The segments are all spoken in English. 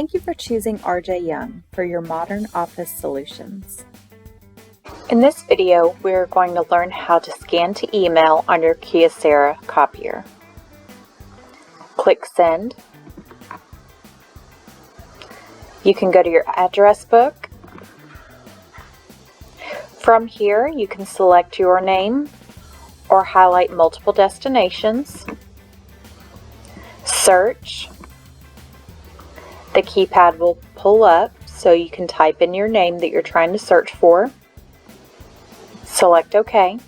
Thank you for choosing RJ Young for your modern office solutions. In this video, we're going to learn how to scan to email on your Kyocera copier. Click Send. You can go to your address book. From here, you can select your name or highlight multiple destinations. Search. The keypad will pull up so you can type in your name that you're trying to search for. Select OK.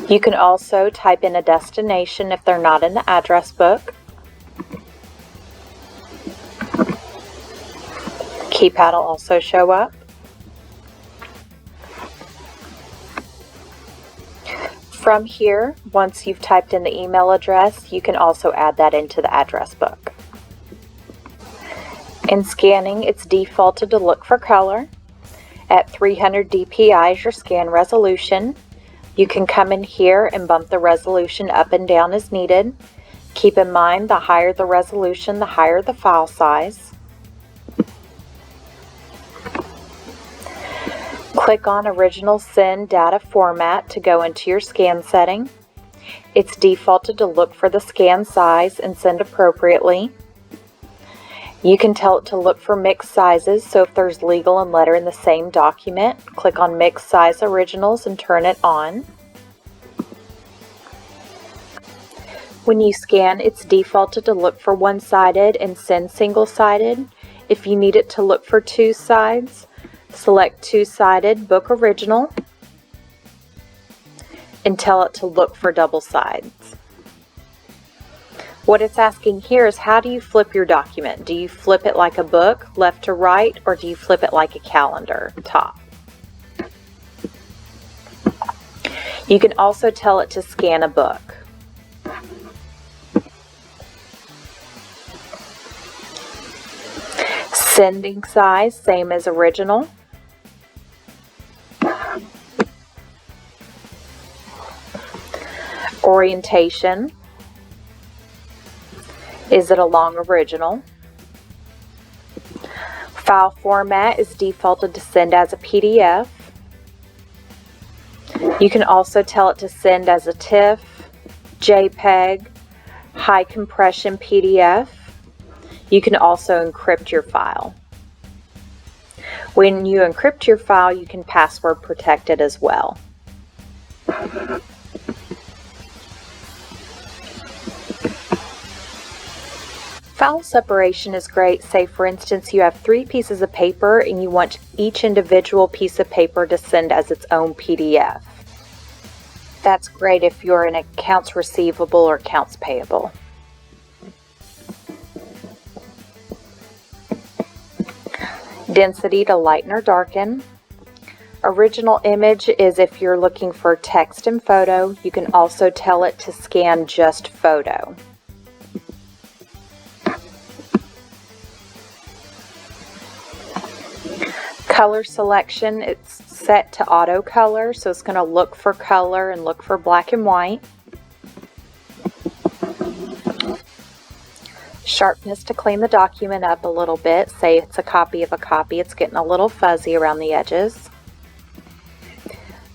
You can also type in a destination if they're not in the address book. Keypad will also show up. From here, once you've typed in the email address, you can also add that into the address book. In scanning, it's defaulted to look for color. At 300 dpi is your scan resolution. You can come in here and bump the resolution up and down as needed. Keep in mind, the higher the resolution, the higher the file size. Click on Original Send Data Format to go into your scan setting. It's defaulted to look for the scan size and send appropriately. You can tell it to look for mixed sizes, so if there's legal and letter in the same document, click on Mixed Size Originals and turn it on. When you scan, it's defaulted to look for one-sided and send single-sided. If you need it to look for two sides, select two-sided, book original, and tell it to look for double sides. What it's asking here is, how do you flip your document? Do you flip it like a book, left to right, or do you flip it like a calendar, top? You can also tell it to scan a book. Sending size, same as original. Orientation. Is it a long original? File format is defaulted to send as a PDF. You can also tell it to send as a TIFF, JPEG, high compression PDF. You can also encrypt your file. When you encrypt your file, you can password protect it as well. File separation is great. Say for instance you have 3 pieces of paper and you want each individual piece of paper to send as its own PDF. That's great if you're in accounts receivable or accounts payable. Density to lighten or darken. Original image is if you're looking for text and photo. You can also tell it to scan just photo. Color selection, it's set to auto color, so it's going to look for color and look for black and white. Sharpness to clean the document up a little bit. Say it's a copy of a copy, it's getting a little fuzzy around the edges.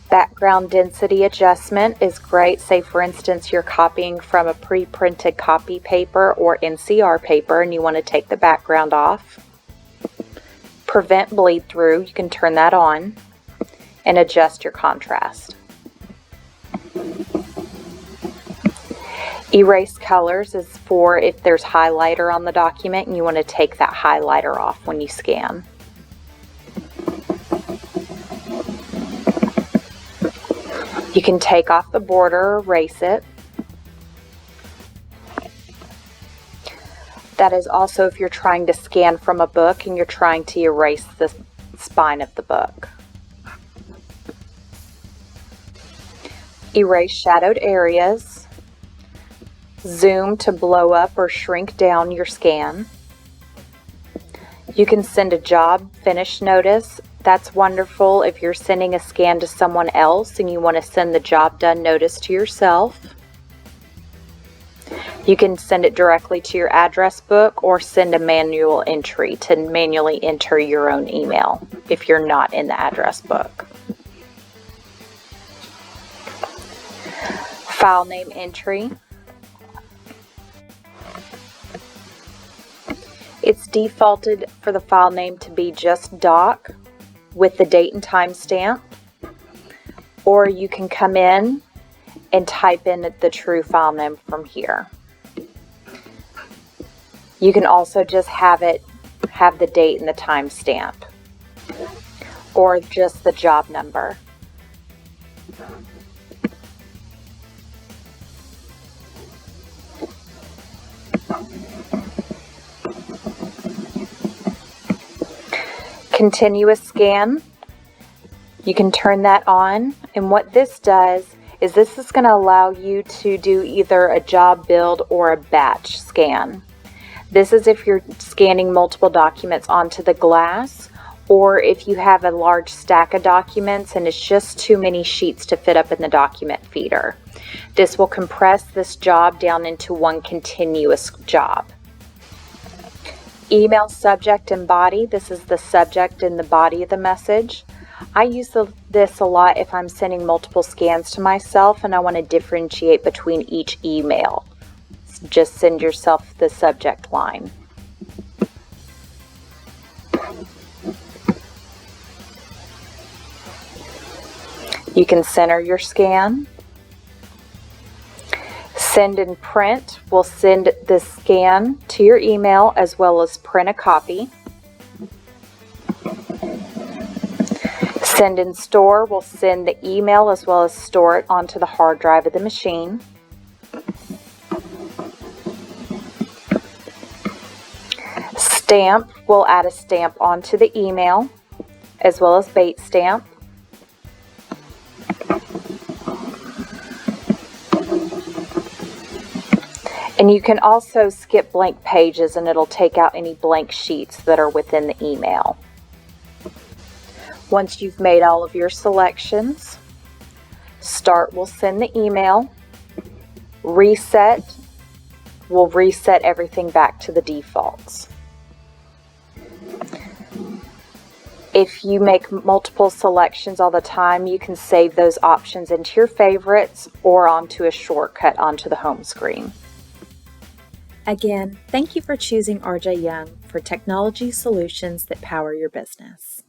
Background density adjustment is great. Say for instance you're copying from a pre-printed copy paper or NCR paper and you want to take the background off. Prevent bleed through, you can turn that on and adjust your contrast. Erase colors is for if there's highlighter on the document and you want to take that highlighter off when you scan. You can take off the border or erase it. That is also if you're trying to scan from a book and you're trying to erase the spine of the book. Erase shadowed areas. Zoom to blow up or shrink down your scan. You can send a job finish notice. That's wonderful if you're sending a scan to someone else and you want to send the job done notice to yourself. You can send it directly to your address book or send a manual entry to manually enter your own email if you're not in the address book. File name entry. It's defaulted for the file name to be just doc with the date and time stamp, or you can come in and type in the true file name from here. You can also just have the date and the time stamp, or just the job number. Continuous scan, you can turn that on, and what this does is this is going to allow you to do either a job build or a batch scan. This is if you're scanning multiple documents onto the glass, or if you have a large stack of documents and it's just too many sheets to fit up in the document feeder. This will compress this job down into one continuous job. Email subject and body. This is the subject and the body of the message. I use this a lot if I'm sending multiple scans to myself and I want to differentiate between each email. Just send yourself the subject line. You can center your scan. Send and print will send the scan to your email as well as print a copy. Send and store will send the email as well as store it onto the hard drive of the machine. Stamp will add a stamp onto the email as well as bait stamp. And you can also skip blank pages and it'll take out any blank sheets that are within the email. Once you've made all of your selections, Start will send the email. Reset will reset everything back to the defaults. If you make multiple selections all the time, you can save those options into your favorites or onto a shortcut onto the home screen. Again, thank you for choosing RJ Young for technology solutions that power your business.